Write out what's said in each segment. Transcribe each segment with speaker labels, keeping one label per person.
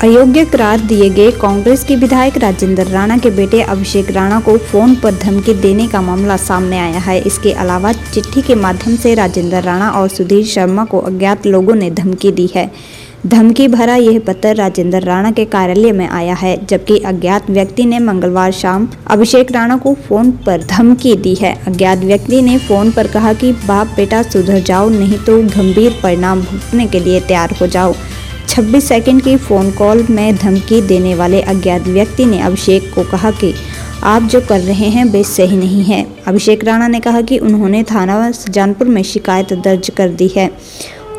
Speaker 1: अयोग्य करार दिए गए कांग्रेस के विधायक राजेंद्र राणा के बेटे अभिषेक राणा को फोन पर धमकी देने का मामला सामने आया है। इसके अलावा चिट्ठी के माध्यम से राजेंद्र राणा और सुधीर शर्मा को अज्ञात लोगों ने धमकी दी है। धमकी भरा यह पत्र राजेंद्र राणा के कार्यालय में आया है, जबकि अज्ञात व्यक्ति ने मंगलवार शाम अभिषेक राणा को फोन पर धमकी दी है। अज्ञात व्यक्ति ने फोन पर कहा कि बाप बेटा सुधर जाओ, नहीं तो गंभीर परिणाम भुगतने के लिए तैयार हो जाओ। 26 सेकंड की फ़ोन कॉल में धमकी देने वाले अज्ञात व्यक्ति ने अभिषेक को कहा कि आप जो कर रहे हैं वे सही नहीं है। अभिषेक राणा ने कहा कि उन्होंने थाना सुजानपुर में शिकायत दर्ज कर दी है।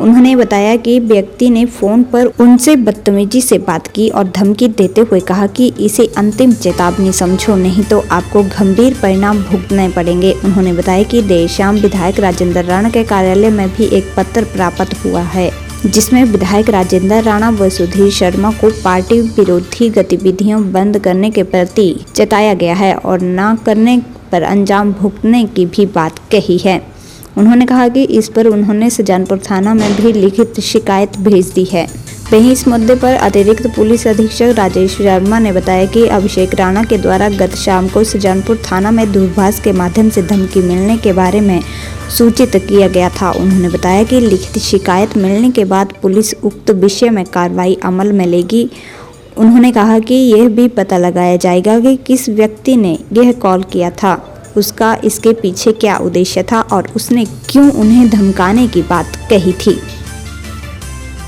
Speaker 1: उन्होंने बताया कि व्यक्ति ने फ़ोन पर उनसे बदतमीजी से बात की और धमकी देते हुए कहा कि इसे अंतिम चेतावनी समझो, नहीं तो आपको गंभीर परिणाम भुगतने पड़ेंगे। उन्होंने बताया कि देर शाम विधायक राजेंद्र राणा के कार्यालय में भी एक पत्र प्राप्त हुआ है, जिसमें विधायक राजेंद्र राणा व सुधीर शर्मा को पार्टी विरोधी गतिविधियां बंद करने के प्रति चेताया गया है और न करने पर अंजाम भुगतने की भी बात कही है। उन्होंने कहा कि इस पर उन्होंने सुजानपुर थाना में भी लिखित शिकायत भेज दी है। वहीं इस मुद्दे पर अतिरिक्त पुलिस अधीक्षक राजेश शर्मा ने बताया कि अभिषेक राणा के द्वारा गत शाम को सुजानपुर थाना में दूरभाष के माध्यम से धमकी मिलने के बारे में सूचित किया गया था। उन्होंने बताया कि लिखित शिकायत मिलने के बाद पुलिस उक्त विषय में कार्रवाई अमल में लेगी। उन्होंने कहा कि यह भी पता लगाया जाएगा कि किस व्यक्ति ने यह कॉल किया था, उसका इसके पीछे क्या उद्देश्य था और उसने क्यों उन्हें धमकाने की बात कही थी।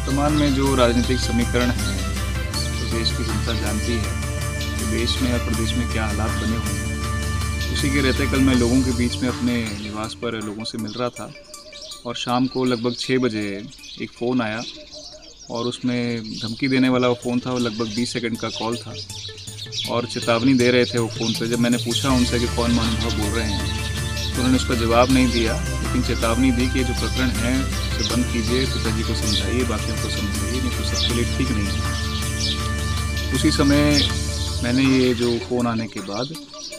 Speaker 2: वर्तमान में जो राजनीतिक समीकरण है तो देश की जनता जानती है कि देश में और प्रदेश में क्या हालात बने हुए हैं। उसी के रहते कल मैं लोगों के बीच में अपने निवास पर लोगों से मिल रहा था और शाम को लगभग 6 बजे एक फ़ोन आया और उसमें धमकी देने वाला वो फ़ोन था। वो लगभग 20 सेकंड का कॉल था और चेतावनी दे रहे थे वो फ़ोन पे। जब मैंने पूछा उनसे कि कौन महानुभाव बोल रहे हैं तो उन्होंने उसका जवाब नहीं दिया, लेकिन चेतावनी दी कि जो प्रकरण है उसे बंद कीजिए, पिताजी को समझाइए, बाकियों को समझाइए, नहीं तो सबके लिए ठीक नहीं है। उसी समय मैंने ये जो फ़ोन आने के बाद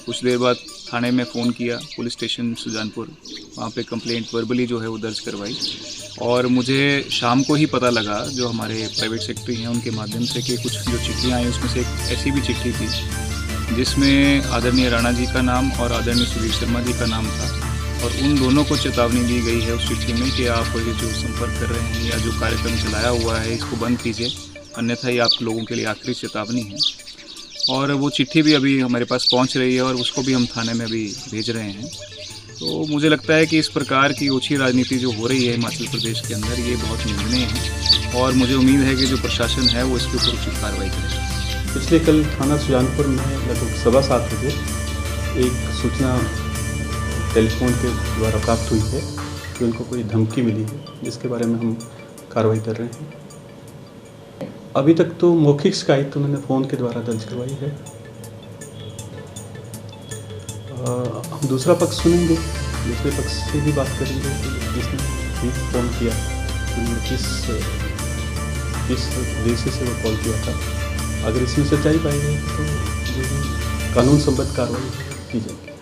Speaker 2: कुछ देर बाद थाने में फ़ोन किया, पुलिस स्टेशन सुजानपुर, वहाँ पे कंप्लेंट वर्बली जो है वो दर्ज करवाई और मुझे शाम को ही पता लगा जो हमारे प्राइवेट सेक्रेटरी हैं उनके माध्यम से कि कुछ जो चिट्ठियाँ आई उसमें से एक ऐसी भी चिट्ठी थी जिसमें आदरणीय राणा जी का नाम और आदरणीय सुधीर शर्मा जी का नाम था और उन दोनों को चेतावनी दी गई है उस चिट्ठी में कि आप ये जो संपर्क कर रहे हैं या जो कार्यक्रम चलाया हुआ है इसको बंद कीजिए, अन्यथा ये आप लोगों के लिए आखिरी चेतावनी है। और वो चिट्ठी भी अभी हमारे पास पहुंच रही है और उसको भी हम थाने में अभी भेज रहे हैं। तो मुझे लगता है कि इस प्रकार की ओछी राजनीति जो हो रही है हिमाचल प्रदेश के अंदर, ये बहुत निंदनीय है और मुझे उम्मीद है कि जो प्रशासन है वो इसके ऊपर उचित कार्रवाई करेगा।
Speaker 3: पिछले कल थाना सुजानपुर में लगभग 7:15 बजे एक सूचना टेलीफोन के द्वारा प्राप्त हुई है कि उनको कोई धमकी मिली है, जिसके बारे में हम कार्रवाई कर रहे हैं। अभी तक तो मौखिक शिकायत उन्होंने फ़ोन के द्वारा दर्ज करवाई है। हम दूसरा पक्ष सुनेंगे, दूसरे पक्ष से भी बात करेंगे कि किसने फ़ोन किया, किस उद्देश्य से वो कॉल किया था। अगर इसमें सच्चाई पाई गई तो कानून संबद्ध कार्रवाई की जाएगी।